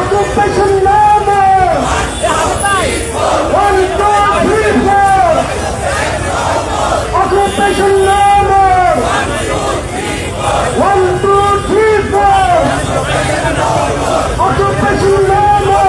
Occupation no more!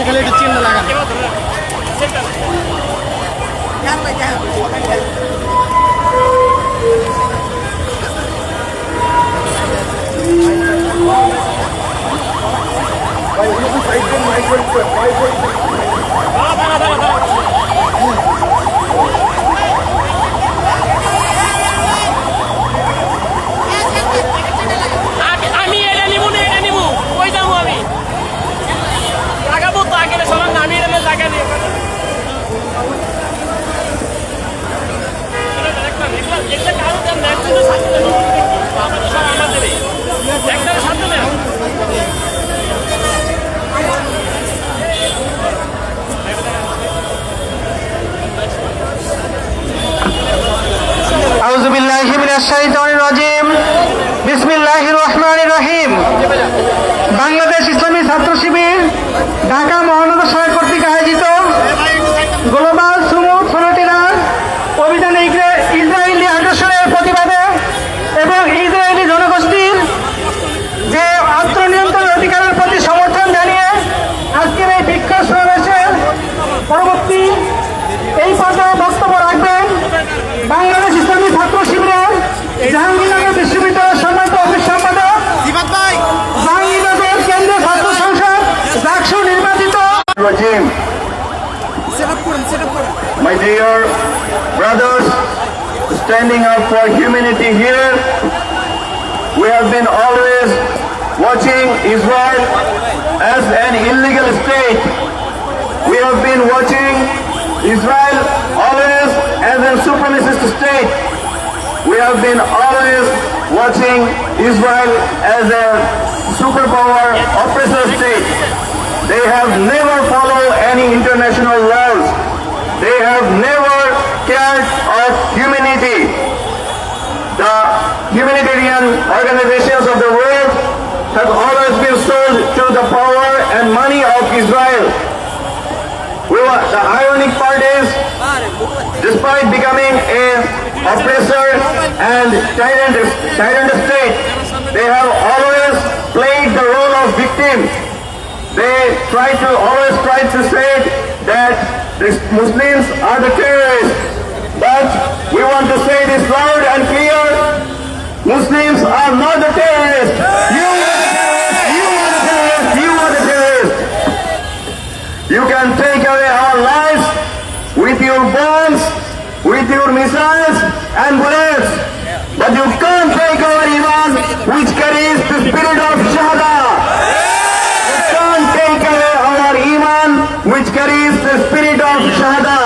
খালি একটু চিহ্ন লাগান। আমি এটা নিবো না, এটা নিবো, কই যাবো আমি? লাগাবো তো আগে সবার নামিয়ে এনে জায়গা দিয়ে একটা কারো দেন না, একজনের সাথে দেন, আমাদের সব আমাদেরই একজনের সাথে দেন। আউযু বিল্লাহি মিনাশ শাইতানির রাজিম। বিসমিল্লাহির রহমানির রহিম। বাংলাদেশ ইসলামী ছাত্র শিবির ঢাকা মহানগর শহর কর্তৃক আয়োজিত গ্লোবাল সুমুদ ফ্রন্টিয়ার অভিযানে ইসরায়েলি আগ্রাসনের প্রতিবাদে এবং ইসরায়েলি জনগোষ্ঠীর যে আত্মনিয়ন্ত্রণ অধিকারের প্রতি সমর্থন জানিয়ে আজকের এই বিক্ষোভ সমাবেশের পরবর্তী এই পর্যায়ে বক্তব্য রাখবেন বাংলাদেশ ইসলামী ছাত্র শিবিরের জাহাঙ্গীরনগর বিশ্ববিদ্যালয়ের সম্মানিত অফিস সম্পাদক জাহাঙ্গীরনগর কেন্দ্রীয় ছাত্র সংসদ ডাকসু নির্বাচিত। My dear brothers, standing up for humanity here, we have been always watching Israel as an illegal state. We have been watching Israel always as a supremacist state. We have been always watching Israel as a superpower oppressor state. They have never followed any international laws. They have never cared of humanity. The humanitarian organizations of the world have always been sold to the power and money of Israel. The ironic part is, despite becoming a oppressor and tyrant state, they have always played the role of victim. They always try to say that the Muslims are the terrorists. But we want to say this loud and clear: Muslims are not the terrorists. You are the terrorists. You are the terrorists. You are the terrorists. You can take away our lives with your bombs, with your missiles and bullets, but you can't take our iman, which carries the spirit of shahada. You can't take away our iman, which carries the spirit of shahada.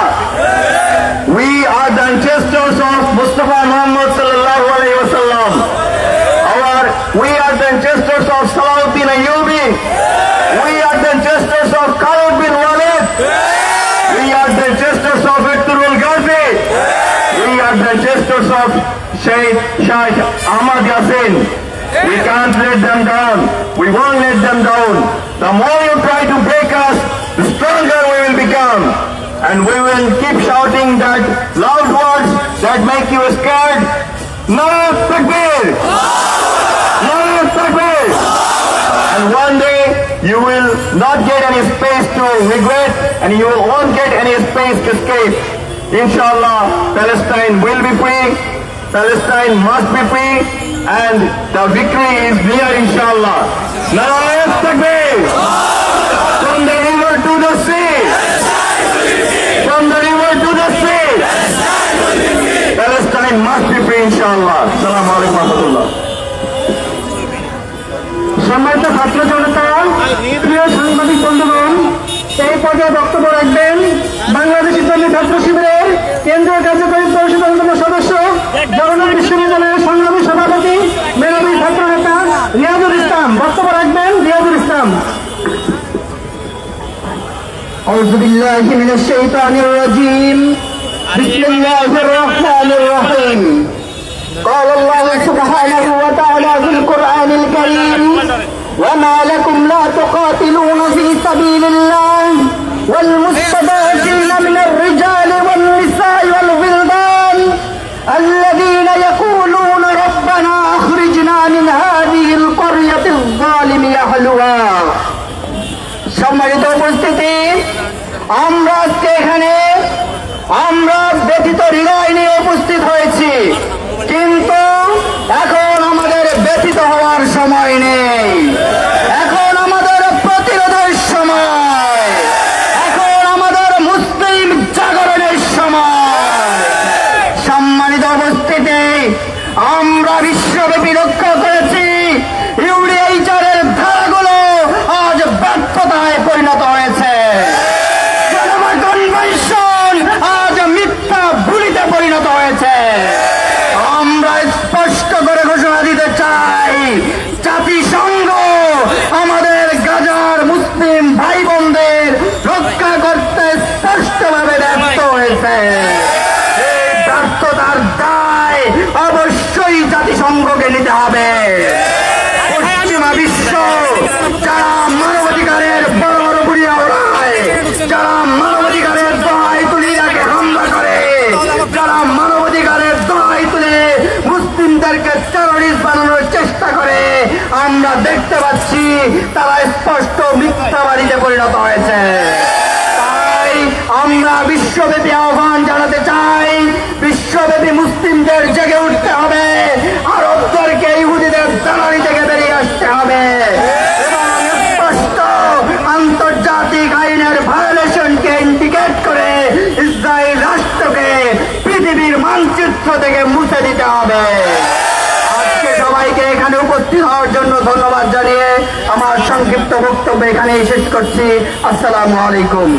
We are the ancestors of Mustafa Muhammad sallallahu alaihi wasallam. We are the ancestors of Salahuddin Ayyubi. We are the ancestors of Khalid bin Walid. We are the ancestors of Victorul Ghazi. We are the ancestors of Sheikh Ahmad Yassin. We can't let them down. We won't let them down. The more you try to break us, the stronger we will become. And we will keep shouting that loud words that make you scared. Nara Takbir! Nara Takbir! And one day you will not get any space to regret, and you won't get any space to escape. Inshallah, Palestine will be free. Palestine must be free, and the victory is near, inshallah. Nara Takbir! From the river to the sea! From the river to the sea! Palestine must be free, inshallah. Assalamu alaikum wa rahmatullah. সম্মানিত ছাত্র জনতা, প্রিয় সাংবাদিক বন্ধুগণ, এই পর্যায়ে বক্তব্য রাখবেন বাংলাদেশ ইসলামী ছাত্র শিবিরের কেন্দ্রীয় কার্যকরী পরিষদের অন্যতম সদস্য, জগন্নাথ বিশ্ববিদ্যালয়ের সংগ্রামী সভাপতি, মেধাবী ছাত্র নেতা রিয়াজুল ইসলাম। বক্তব্য রাখবেন রিয়াজুল ইসলাম। أعوذ بالله من الشيطان الرجيم. بسم الله الرحمن الرحيم. قال الله سبحانه وتعالى في القرآن الكريم: وما لكم لا تقاتلون في سبيل الله والمستضعفين من الرجال والنساء والولدان الذين يقولون ربنا أخرجنا من هذه হাযিহিল ক্বরয়াতিল যালিমি আহলুহা। সম্মানিত উপস্থিতি, আমরা আজকে এখানে ব্যথিত হৃদয় নিয়ে উপস্থিত হয়েছি, কিন্তু এখন আমাদের ব্যথিত হওয়ার সময় নেই। এখন আমাদের প্রতিরোধের সময়, এখন আমাদের মুসলিম জাগরণের সময়। সম্মানিত উপস্থিতি, আমরা বিশ্বব্যাপী লক্ষ্য করেছি ইউডিএইচআরের ধারাগুলো আজ ব্যর্থতায় পরিণত হয়েছে। জেনেভা কনভেনশন আজ মিথ্যা ভুলিতে পরিণত হয়েছে। আমরা স্পষ্ট করে ঘোষণা দিতে চাই, জাতিসংঘ আমাদের গাজার মুসলিম ভাই বোনদের রক্ষা করতে স্পষ্টভাবে ব্যর্থ হয়েছে। এই ব্যর্থতার দায় অবশ্যই জাতিসংঘকে নিতে হবে। পশ্চিমা বিশ্ব যারা মানবাধিকারের বড় বড় বুড়িয়া ওড়ায়, যারা মানবাধিকারের দোহাই তুলে ইরাকে হামলা করে, যারা মানবাধিকারের দোহাই তুলে মুসলিমদেরকে টেররিস্ট বানানোর চেষ্টা করে, আমরা দেখতে পাচ্ছি তারা স্পষ্ট মিথ্যাবাদীতে পরিণত হয়েছে। তাই আমরা বিশ্বব্যাপী আহ্বান জানাতে চাই, বিশ্বব্যাপী মুসলিমদের জেগে উঠতে হবে, আরবদেরকে ইহুদিদের দালালি থেকে বেরিয়ে আসতে হবে এবং স্পষ্ট আন্তর্জাতিক আইনের ভায়োলেশনকে ইন্ডিকেট করে ইসরায়েল রাষ্ট্রকে পৃথিবীর মানচিত্র থেকে মুছে দিতে হবে। আজকে সবাইকে এখানে উপস্থিত হওয়ার জন্য ধন্যবাদ জানিয়ে আমার সংক্ষিপ্ত বক্তব্য এখানেই শেষ করছি। আসসালামু আলাইকুম।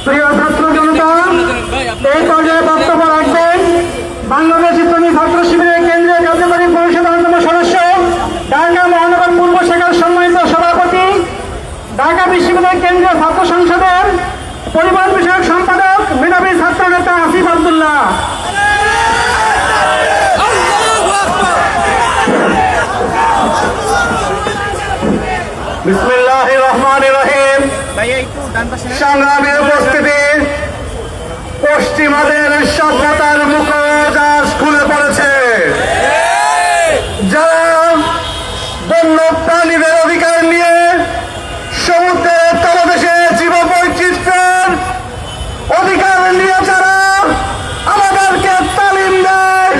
প্রিয় ছাত্র জনতা, এই পর্যায়ে বক্তব্য রাখবেন বাংলাদেশ ইসলামী ছাত্র শিবিরের কেন্দ্রীয় কার্যকরী পরিষদের অন্যতম সদস্য, ঢাকা মহানগর পূর্ব শাখার সম্মানিত সভাপতি, ঢাকা বিশ্ববিদ্যালয় কেন্দ্রীয় ছাত্র সংসদের পরিবহন বিষয়ক সম্পাদক, মেধাবী ছাত্র নেতা আসিফ আব্দুল্লাহ। বিসমিল্লাহির রহমানির রহিম। সংগ্রামী উপস্থিতি, পশ্চিমাদের সভ্যতার মুখোশ খুলে পড়েছে। যারা বন্য প্রাণীদের অধিকার নিয়ে সমুদ্রের তলদেশে জীববৈচিত্র্যের অধিকার নিয়ে যারা আমাদেরকে তালিম দেয়,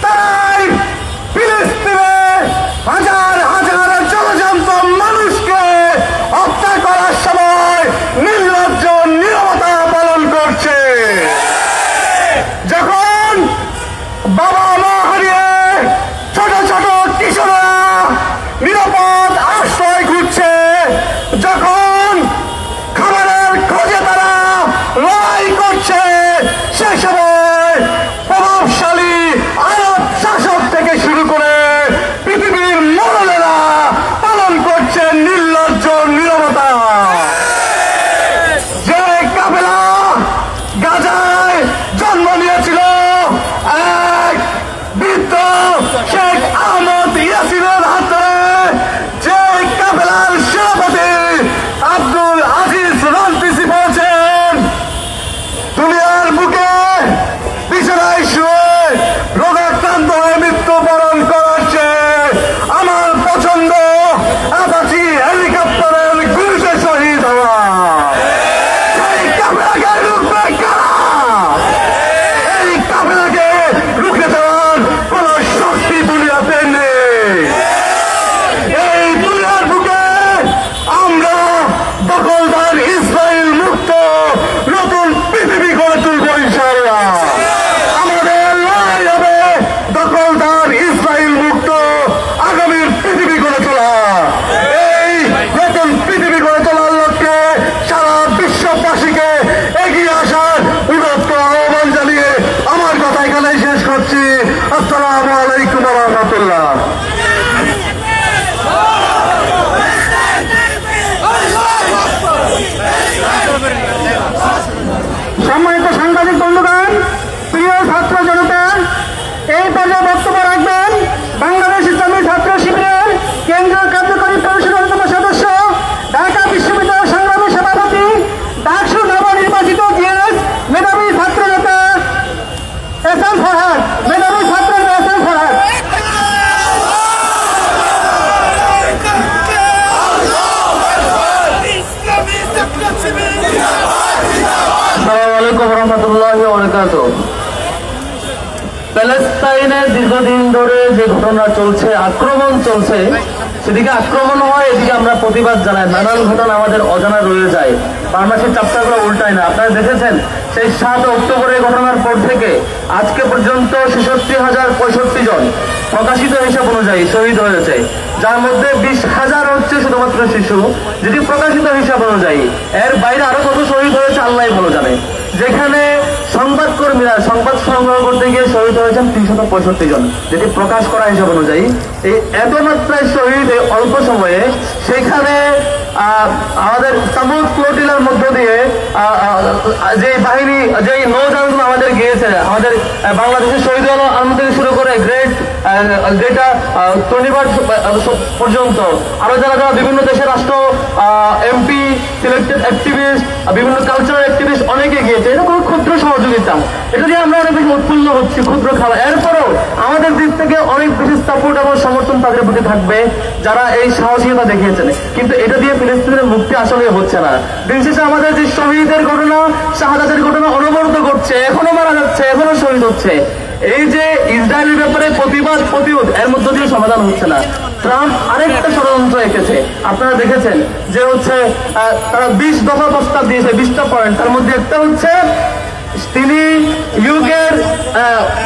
তাই ফিলিস্তিনে হাজার হাজার জলজন্ত মানুষকে হত্যা করার সময় নির্লজ্জ নীরবতা পালন করছে। যখন বাবা মা হারিয়ে ছোট ছোট ফিলিস্তিনে দীর্ঘদিন ধরে যে ঘটনা চলছে, আক্রমণ চলছে, সেদিকে আক্রমণ হয়, এদিকে আমরা প্রতিবাদ জানাই। নানান ঘটনা আমাদের অজানা রয়ে যায়, বাংলাদেশের চাপটাগুলো উল্টায় না। আপনারা দেখেছেন সেই 7 অক্টোবরের ঘটনার পর থেকে আজকে পর্যন্ত 66,065 জন প্রকাশিত হিসাব অনুযায়ী শহীদ হয়েছে, যার মধ্যে 20,000 হচ্ছে শুধুমাত্র শিশু, যেটি প্রকাশিত হিসাব অনুযায়ী। এর বাইরে আরো কত শহীদ হয়েছে আল্লাহ ভালো জানে। যেখানে সংবাদকর্মীরা সংবাদ সংগ্রহ করতে গিয়ে শহীদ হয়েছেন 365 জন, যেটি প্রকাশ করা হিসাব অনুযায়ী। এই এত মাত্রায় শহীদ এই অল্প সময়ে, সেখানে আমাদের সামুদ ফ্লোটিলার মধ্য দিয়ে যে বাহিনী, যে নৌযানগুলো আমাদের গিয়েছে, আমাদের বাংলাদেশের শহীদ আলম থেকে শুরু করে গ্রেটা টনিবার্ড পর্যন্ত আরো যারা যারা বিভিন্ন দেশের রাষ্ট্র এমপি, সিলেক্টেড অ্যাক্টিভিস্ট, বিভিন্ন কালচারাল অ্যাক্টিভিস্ট অনেকে গিয়েছে। এটা কোনো ক্ষুদ্র সহযোগিতা, এটা দিয়ে আমরা অনেক বেশি উৎফুল্ল হচ্ছি, ক্ষুদ্র খাবার। এরপরও আমাদের দিক থেকে অনেক বেশি সাপোর্ট এবং সমর্থন তাদের প্রতি থাকবে যারা এই সাহসিকতা দেখিয়েছেন। কিন্তু এটা দিয়ে ফিলিস্তিনের মুক্তি আসলে হচ্ছে না। দিন শেষে আমাদের যে শহীদের ঘটনা, শাহাদাতের ঘটনা অনবরত ঘটছে, এখনো মারা যাচ্ছে, এখনো শহীদ হচ্ছে। এই যে ইসরায়েলের ব্যাপারে প্রতিবাদ প্রতিরোধ, এর মধ্য দিয়ে সমাধান হচ্ছে না। ট্রাম্প আরেকটা ষড়যন্ত্র এঁকেছে, আপনারা দেখেছেন যে হচ্ছে তারা 20 দফা প্রস্তাব দিয়েছে, 20টা পয়েন্ট। তার মধ্যে একটা হচ্ছে তিনি ইউকের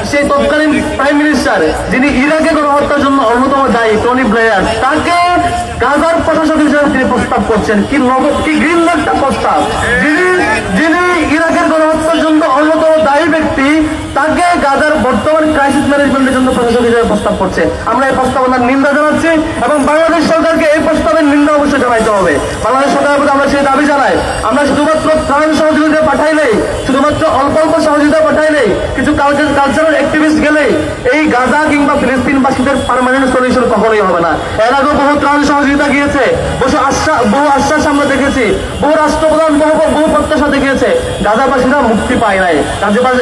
সেই তৎকালীন প্রাইম মিনিস্টার, যিনি ইরাকে গণহত্যার জন্য অন্যতম দায়ী, টনি ব্লেয়ার, তাকে গাজার প্রশাসক হিসেবে তিনি প্রস্তাব করছেন। কি ঘৃণ্য একটা প্রস্তাব! যিনি ইরাকের গণহত্যার জন্য অন্যতম দায়ী ব্যক্তি, তাকে গাজার বর্তমান ক্রাইসিস ম্যানেজমেন্টের জন্য প্রশাসক হিসেবে প্রস্তাব করছে। আমরা এই প্রস্তাবনার নিন্দা জানাচ্ছি এবং বাংলাদেশ সরকারকে এই প্রস্তাবের নিন্দা অবশ্যই জানাইতে হবে। বাংলাদেশ সরকারের প্রতি আমরা সেই দাবি জানাই। আমরা শুধুমাত্র ত্রাণ সহযোগিতা পাঠাইলেই, শুধুমাত্র অল্প অল্প সহযোগিতা পাঠাইলেই, কিছু কালচারাল অ্যাক্টিভিস্ট গেলেই এই গাজা কিংবা ফিলিস্তিনবাসীদের পার্মানেন্ট সলিউশন কখনোই হবে না। এর আগেও বহু ত্রাণ সহযোগিতা গিয়েছে, বহু আশ্বাস আমরা দেখেছি, বহু রাষ্ট্রপ্রধান বহু প্রত্যাশা দেখিয়েছে, গাজাবাসীরা মুক্তি পায় নাই।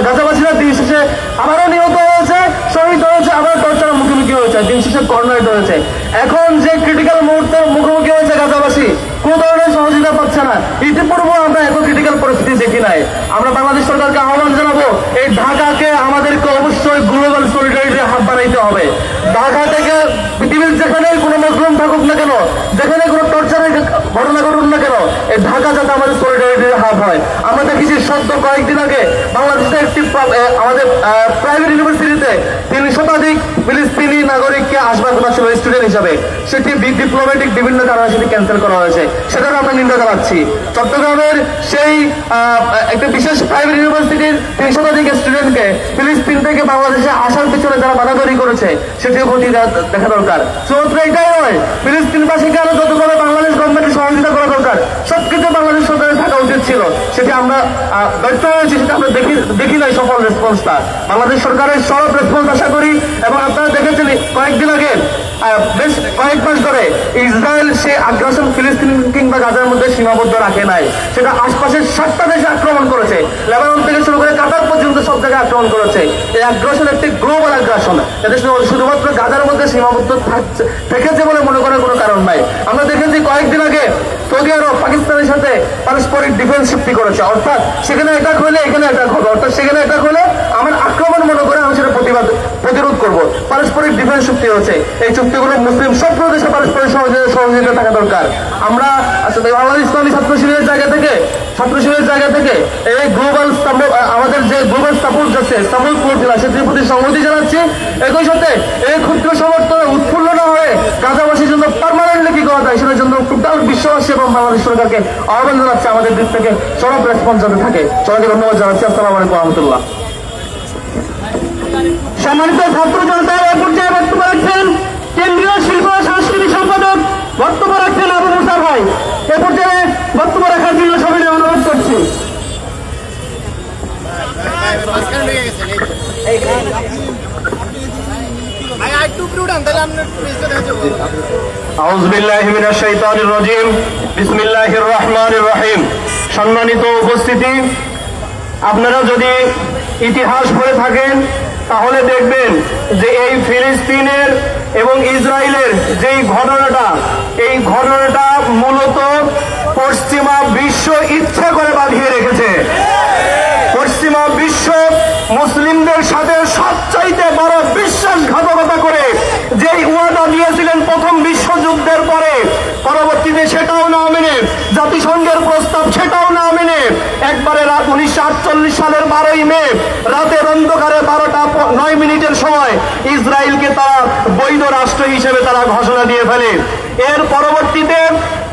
গাজাবাসীরা দিন শেষে আবারও নিহত হয়েছে, শহীদ হয়েছে, আবার টর্চারের মুখোমুখি হয়েছে, দিন শেষে কর্নারেট হয়েছে। এখন যে ক্রিটিক্যাল মুহূর্তের মুখোমুখি হয়েছে গাজাবাসী, কোন ধরনের সহযোগিতা পাচ্ছে না। ইতিপূর্বে আমরা এত ক্রিটিক্যাল পরিস্থিতি দেখি নাই। আমরা বাংলাদেশ সরকারকে আহ্বান জানাবো, এই ঢাকাকে আমাদেরকে অবশ্যই গ্লোবাল সলিডারিটির হাব বানাইতে হবে। ঢাকা থেকে পৃথিবীর যেখানে কোনো মজলুম থাকুক না কেন, যেখানে কোনো টর্চারের ঘটনা ঘটুক না কেন, এই ঢাকা যাতে আমাদের সলিডারিটির হাব হয়। আমরা দেখেছি সদ্য কয়েকদিন আগে বাংলাদেশের একটি আমাদের প্রাইভেট ইউনিভার্সিটিতে 3 শতাধিক ফিলিস্তিনি নাগরিককে আসবার কথা ছিল স্টুডেন্ট হিসাবে, সেটি ডিপ্লোম্যাটিক বিভিন্ন কারণে সেটি ক্যান্সেল করা হয়েছে, সেটাও আমরা নিন্দা জানাচ্ছি। চট্টগ্রামের সেই একটা বিশেষ প্রাইভেট ইউনিভার্সিটির 3 শতাধিক স্টুডেন্টকে ফিলিস্তিন থেকে বাংলাদেশে আসার পিছনে যারা বাধাদারি করেছে, সেটিও ঘটিয়ে দেখা দরকার। শুধুমাত্র এটাই নয়, ফিলিস্তিনবাসীকে আরো যতভাবে বাংলাদেশ গভর্নমেন্টের সহযোগিতা করা দরকার, সবকিছু বাংলাদেশ সরকারের থাকা উচিত ছিল। সেটি আমরা ব্যর্থ হয়েছি, সেটা আমরা দেখি নাই সফল রেসপন্সটা। বাংলাদেশ সরকারের সব রেসপন্স আশা করি। এবং আপনারা দেখেছেন কয়েকদিন আগে, বেশ কয়েক মাস ধরে ইসরায়েল সে আগ্রাসন ফিলিস্তিন কিংবা গাজার মধ্যে সীমাবদ্ধ রাখে নাই, সেটা আশপাশের 7টা দেশে আক্রমণ করেছে, লেবানন থেকে শুরু করে কাতার পর্যন্ত সব জায়গায় আক্রমণ করেছে। এই আগ্রাসন একটি গ্লোবাল আগ্রাসন, এতে শুধুমাত্র গাজার মধ্যে সীমাবদ্ধ থেকেছে বলে মনে করার কোনো কারণ নাই। আমরা দেখেছি কয়েকদিন আগে সৌদি আরব পাকিস্তানের সাথে পারস্পরিক ডিফেন্স চুক্তি করেছে, অর্থাৎ সেখানে অ্যাটাক হলে এখানে অ্যাটাক হবে, অর্থাৎ সেখানে অ্যাটাক হলে আমার আক্রমণ মনে করে আমি সেটা প্রতিরোধ করবো। পারস্পরিক ডিফেন্স চুক্তি হচ্ছে। এই চুক্তিগুলো মুসলিম সব দেশে পারস্পরিক সহযোগিতা থাকা দরকার। আমরা আসলে বাংলাদেশ ইসলামী ছাত্র শিবিরের জায়গা থেকে এই গ্লোবাল আমাদের যে গ্লোবাল সাপোর্ট আছে সাপোর্ট করছিল, সেটির প্রতি সংহতি জানাচ্ছি। একই সাথে এই ক্ষুদ্র সমর্থনে উৎফুল্ল না হয়ে গাজাবাসীর জন্য পার্মানেন্টলি কি করা যায় সেটার জন্য টোটাল বিশ্ববাসী এবং বাংলাদেশ সরকারকে আহ্বান জানাচ্ছে আমাদের দিক থেকে সরব রেসপন্স যাতে থাকে। সবাইকে ধন্যবাদ জানাচ্ছি। আসসালামু আলাইকুম রহমতুল্লাহ। সম্মানিত ছাত্র জনতা, এ পর্যায়ে বক্তব্য রাখছেন কেন্দ্রীয় শিল্প ও সাংস্কৃতিক সম্পাদক, বক্তব্য রাখছেন আবু মুসা ভাই। এ পর্যায়ে বক্তব্য রাখার জন্য সবাই অনুরোধ করছি। আউযু বিল্লাহি মিনাশ শাইতানির রাজীম। বিসমিল্লাহির রহমানির রহিম। সম্মানিত উপস্থিতি, আপনারা যদি ইতিহাস পড়ে থাকেন তাহলে দেখবেন যে এই ফিলিস্তিনের এবং ইসরায়েলের যেই ঘটনাটা, এই ঘটনাটা মূলত পশ্চিমা বিশ্ব ইচ্ছা করে বাঁধিয়ে রেখেছে। পশ্চিমা বিশ্ব মুসলিমদের সাথে সবচেয়ে চাইতে বড় বিশ্বাসঘাতকতা করে যেই ওয়াদা দিয়েছিলেন প্রথম বিশ্বযুদ্ধের পরে, পরবর্তীতে সেটাও না মেনে, জাতিসংঘের প্রস্তাব সেটাও না মেনে একবারে রাত 1948 সালের 12ই মে রাতের অন্ধকারে 12:09 সময় ইসরায়েলকে তারা বৈধ রাষ্ট্র হিসেবে তারা ঘোষণা দিয়ে ফেলে। এর পরবর্তীতে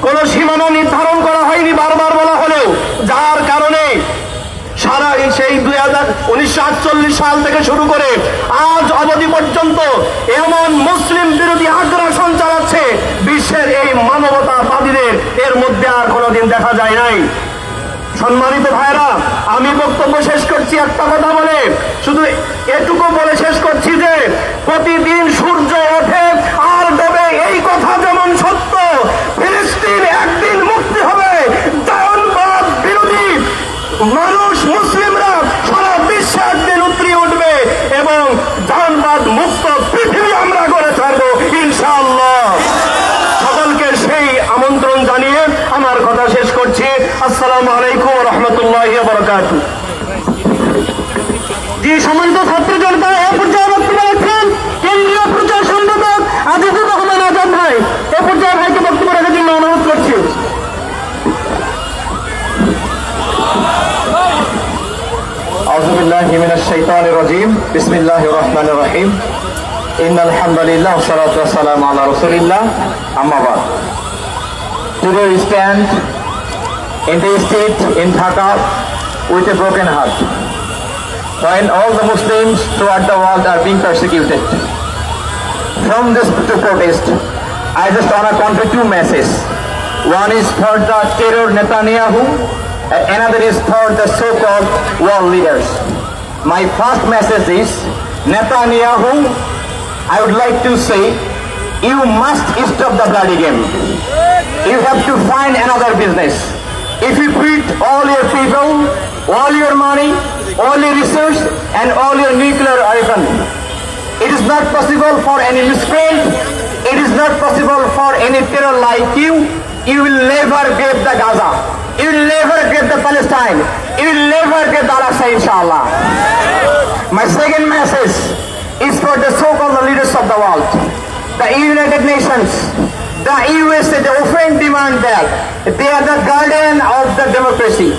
কোনো সীমানা নির্ধারণ করা হয়নি বারবার বলা হলেও, যার কারণে সারা সেই 1948 সাল থেকে শুরু করে আজ অবধি পর্যন্ত এমন মুসলিম বিরোধী আগ্রাসন চালাচ্ছে বিশ্বের এই মানবতাবাদীদের, এর মধ্যে আর কোনোদিন দেখা যায় নাই। সম্মানিত ভাইরা, আমি বক্তব্য শেষ করছি একটা কথা বলে, শুধু এটুকু বলে শেষ করছি যে প্রতিদিন সূর্য ওঠে আর ডোবে, এই কথা যেমন সত্য, ফিলিস্তিন একদিন মুক্তি হবে। জায়নবাদ বিরোধী মানুষ, মুসলিমরা সারা বিশ্বে একদিন উতরে উঠবে এবং জায়নবাদ মুক্ত পৃথিবী আমরা গড়ে ছাড়বো ইনশাআল্লাহ। সকলকে সেই আমন্ত্রণ জানিয়ে আমার কথা শেষ করছি। আসসালামু আলাইকুম ওয়া রাহমাতুল্লাহি ওয়া বারাকাতুহু। জি, সম্মানিত ছাত্র জনতা, এ পর্যায়ে বক্তব্য রাখছেন কেন্দ্রীয় প্রচার সম্পাদক আজিজুর রহমান আজাদ ভাই। এ পর্যায়ে ভাইকে বক্তব্য রাখার জন্য অনুরোধ করছি। أعوذ بالله من الشيطان الرجيم بسم الله الرحمن الرحيم إن الحمد لله والصلاة والسلام على رسول الله أما بعد. Today we stand in the street in Dhaka with a broken heart when all the Muslims throughout the world are being persecuted. From this to protest, I just want to convey two messages. One is for the terror Netanyahu, and another is for the so-called world leaders. My first message is, Netanyahu, I would like to say, you must stop the bloody game. You have to find another business. If you put all your people, all your money, all your resource, and all your nuclear weapon, it is not possible for any miscreant, it is not possible for any terror like you. You will never get the Gaza. You will never get the Palestine. You will never get the Al-Aqsa, inshallah. My second message is for the so-called leaders of the world, the United Nations, the USA. They often demand that they are the guardian of the democracy.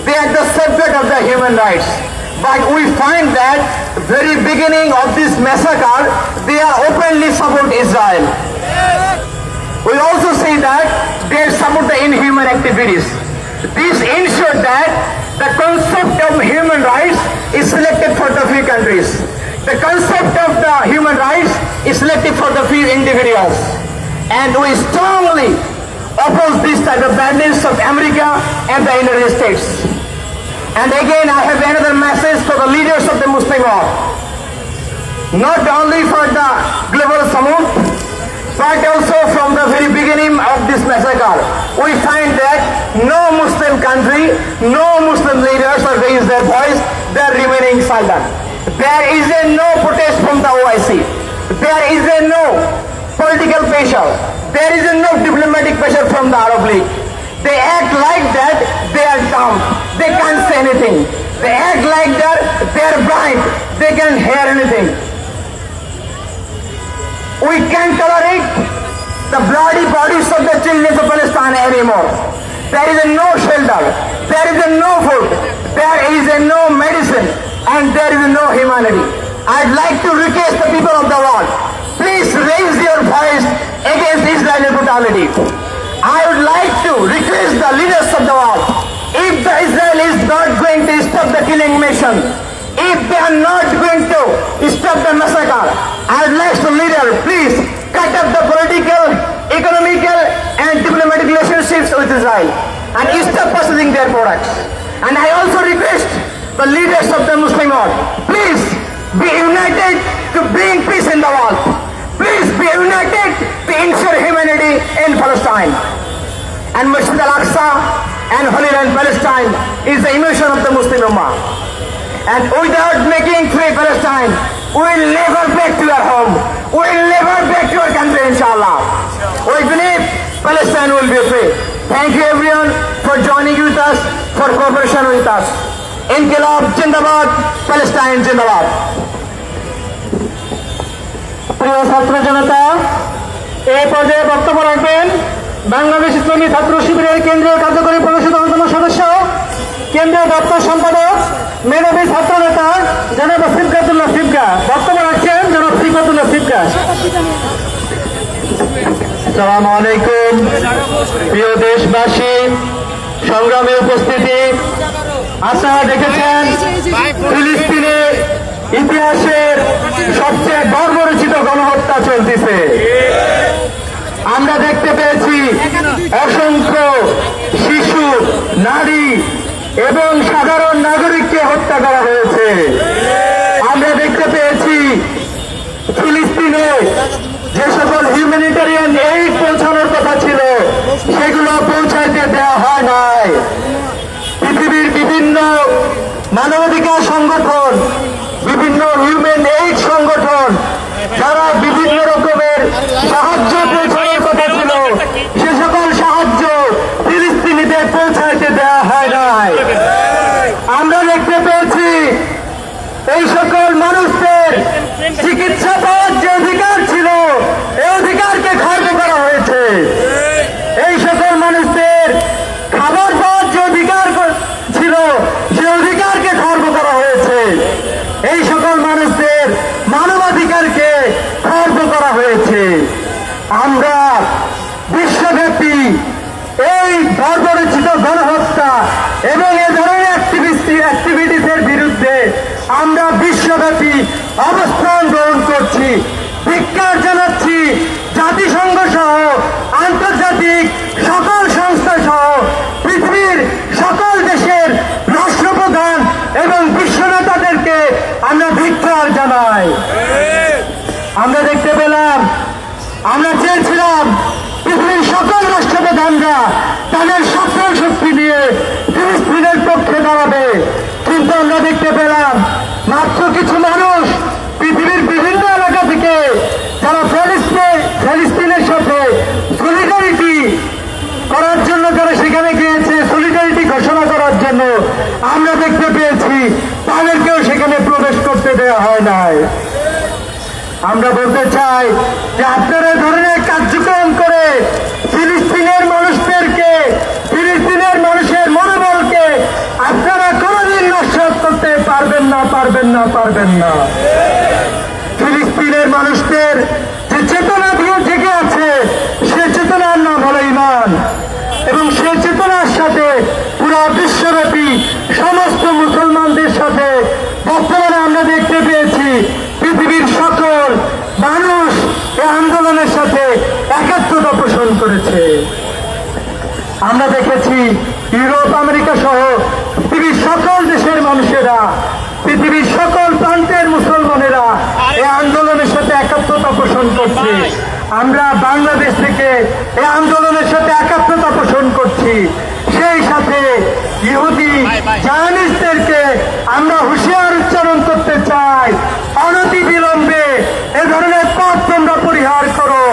They are the subject of the human rights. But we find that very beginning of this massacre, they are openly support Israel. We also say that they support the inhuman activities. This ensures that the concept of human rights is selected for the few countries. The concept of the human rights is selected for the few individuals. And we strongly oppose this type of badness of America and the United States. And again, I have another message for the leaders of the Muslim world. Not only for the global Samud, but also from the very beginning of this massacre, we find that no Muslim country, no Muslim leaders have raised their voice, they are remaining silent. There is no protest from the OIC. There is no political pressure. There is no diplomatic pressure from the Arab League. They act like that they are dumb. They can't say anything. They act like that they are blind. They can't hear anything. We can't tolerate the bloody bodies of the children of Palestine anymore. There is no shelter. There is no food. There is no medicine. And there is no humanity. I'd like to request the people of the world, please raise your voice against Israeli brutality. I would like to request the leaders of the world, if the Israel is not going to stop the killing mission, if they are not going to stop the massacre, I would like the leader, please cut up the political, economical and diplomatic relationships with Israel and stop purchasing their products. And I also request the leaders of the Muslim world, please be united to bring peace in the world. Please be united to ensure humanity in Palestine. And Masjid al-Aqsa and Holy Land Palestine is the emotion of the Muslim Ummah. And without making free Palestine, we will never back to our home. We will never back to our country, inshallah. We believe Palestine will be free. Thank you everyone for joining with us, for cooperation with us. Inqilab Jindabad, Palestine Jindabad. প্রিয় ছাত্র জনতা, এই পর্যায়ে বক্তব্য রাখবেন বাংলাদেশ ইসলামী ছাত্র শিবিরের কেন্দ্রীয় কার্যকরী পরিষদের অন্যতম সদস্য, কেন্দ্রীয় দপ্তর সম্পাদক, মেধাবী ছাত্র নেতা জনাব সিফকাতুল্লাহ সিফকা। বক্তব্য রাখছেন জনাব সিফকাতুল্লাহ সিফকা। আসসালামু আলাইকুম। প্রিয় দেশবাসী, সংগ্রামে উপস্থিতি, আপনারা দেখেছেন ফিলিস্তিনের ইতিহাসের সবচেয়ে বর্বরচিত গণহত্যা চলতেছে। আমরা দেখতে পেয়েছি অসংখ্য শিশু, নারী এবং সাধারণ নাগরিককে হত্যা করা হয়েছে। আমরা দেখতে পেয়েছি ফিলিস্তিনে যে সকল হিউম্যানিটেরিয়ান এইড পৌঁছানোর কথা ছিল সেগুলো পৌঁছাইতে দেওয়া হয় নাই। পৃথিবীর বিভিন্ন মানবাধিকার সংগঠন, বিভিন্ন হিউম্যান এইড সংগঠন, যারা বিভিন্ন রকমের সাহায্য পৌঁছানোর কথা ছিল সে সকল সাহায্য ফিলিস্তিনিদের পৌঁছাইতে দেওয়া হয় নাই। আমরা দেখতে পেয়েছি এই সকল মানুষদের চিকিৎসা পাওয়ার যে অধিকার ছিল এই অধিকারকে খর্ব করা হয়েছে। এই সকল মানুষদের খাবার পাওয়ার যে অধিকার ছিল সে অধিকারকে খর্ব করা হয়েছে। এই সকল মানুষদের মানবাধিকারকে খর্ব করা হয়েছে। আমরা বিশ্বব্যাপী এই বর্বরচিত গণহত্যা এবং এ ধরনের অ্যাক্টিভিটিসের বিরুদ্ধে আমরা বিশ্বব্যাপী অবস্থান গ্রহণ করছি, ধিক্কার জানাচ্ছি। জাতিসংঘ সহ আন্তর্জাতিক সকল সংস্থা সহ পৃথিবীর সকল দেশের রাষ্ট্রপ্রধান এবং বিশ্ব নেতাদেরকে আমরা ধিক্কার জানাই। আমরা দেখতে পেলাম, আমরা চেয়েছিলাম পৃথিবীর সকল রাষ্ট্রপ্রধানরা তাদের সকল শক্তি নিয়ে ফিলিস্তিনের পক্ষে দাঁড়াবে, কিন্তু আমরা দেখতে পেলাম মাত্র কিছু মানুষ পৃথিবীর বিভিন্ন এলাকা থেকে যারা ফিলিস্তিনের সাথে সলিডারিটি করার জন্য যারা সেখানে গিয়েছে, সলিডারিটি ঘোষণা করার জন্য, আমরা দেখতে পেয়েছি তাদেরকেও সেখানে প্রবেশ করতে দেওয়া হয় নাই। আমরা বলতে চাই যে আপনারা এই ধরনের কার্যক্রম করে ফিলিস্তিনের মানুষদেরকে, ফিলিস্তিনের মানুষের মনোবলকে আপনারা কোনোদিন নস্যাৎ করতে পারবেন না, পারবেন না, পারবেন না। ফিলিস্তিনের মানুষদের যে চেতনা দিয়ে জেগে আছে সে চেতনার নাম হলো ঈমান, এবং সে চেতনার সাথে পুরো বিশ্বব্যাপী সমস্ত মুসলমানদের সাথে বর্তমানে আমরা দেখতে পেয়েছি পৃথিবীর সকল মানুষ এই আন্দোলনের সাথে একাত্মতা পোষণ করেছে। আমরা দেখেছি ইউরোপ, আমেরিকা সহ পৃথিবীর সকল দেশের মানুষেরা, পৃথিবীর সকল প্রান্তের মুসলমানেরা এই আন্দোলনের সাথে একাত্মতা পোষণ করছে। আমরা বাংলাদেশ থেকে এই আন্দোলনের সাথে একাত্মতা পোষণ করছি। সেই সাথে ইহুদি জায়নিস্টদেরকে আমরা হুঁশিয়ার উচ্চারণ করতে চাই, অনতি বিলম্বে এ ধরনের পথ তোমরা পরিহার করো।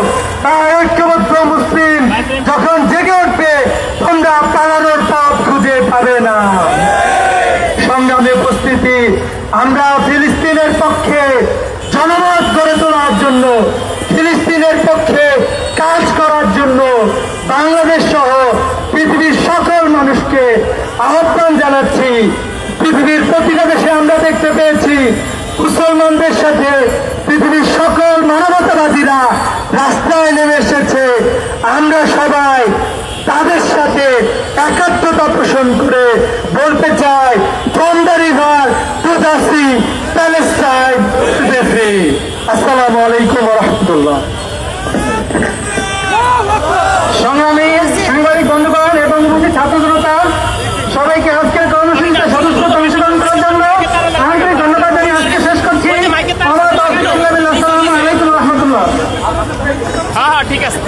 ঐক্যবদ্ধ মুসলিম যখন জেগে উঠবে তোমরা পালানোর পথ খুঁজে পাবে না। সংগ্রামে উপস্থিতি, আমরা ফিলিস্তিনের পক্ষে জনমত গড়ে তোলার জন্য, ফিলিস্তিনের পক্ষে কাজ করার জন্য বাংলাদেশ সহ পৃথিবীর সকল মানুষকে আহ্বান জানাচ্ছি। পৃথিবীর প্রতিটা দেশে আমরা দেখতে পেয়েছি মুসলমানদের সাথে পৃথিবীর সকল মানবতাবাদীরা রাস্তায় নেমে এসেছে। আমরা সবাই তাদের সাথে একাত্মতা পোষণ করে বলতে চাই, from the river to the sea, Palestine to be free. আসসালামু আলাইকুম ওয়া রাহমাতুল্লাহ। সংগ্রামী সাংবাদিক বন্ধুগণ এবং ছাত্র জনতা, সবাইকে আজকের কর্মসূচিতে সদস্যতা অংশগ্রহণ করার জন্য আন্তরিক ধন্যবাদ জানিয়ে আজকে শেষ করছি। আসসালামু আলাইকুম ওয়া রাহমাতুল্লাহ। হ্যাঁ, ঠিক আছে।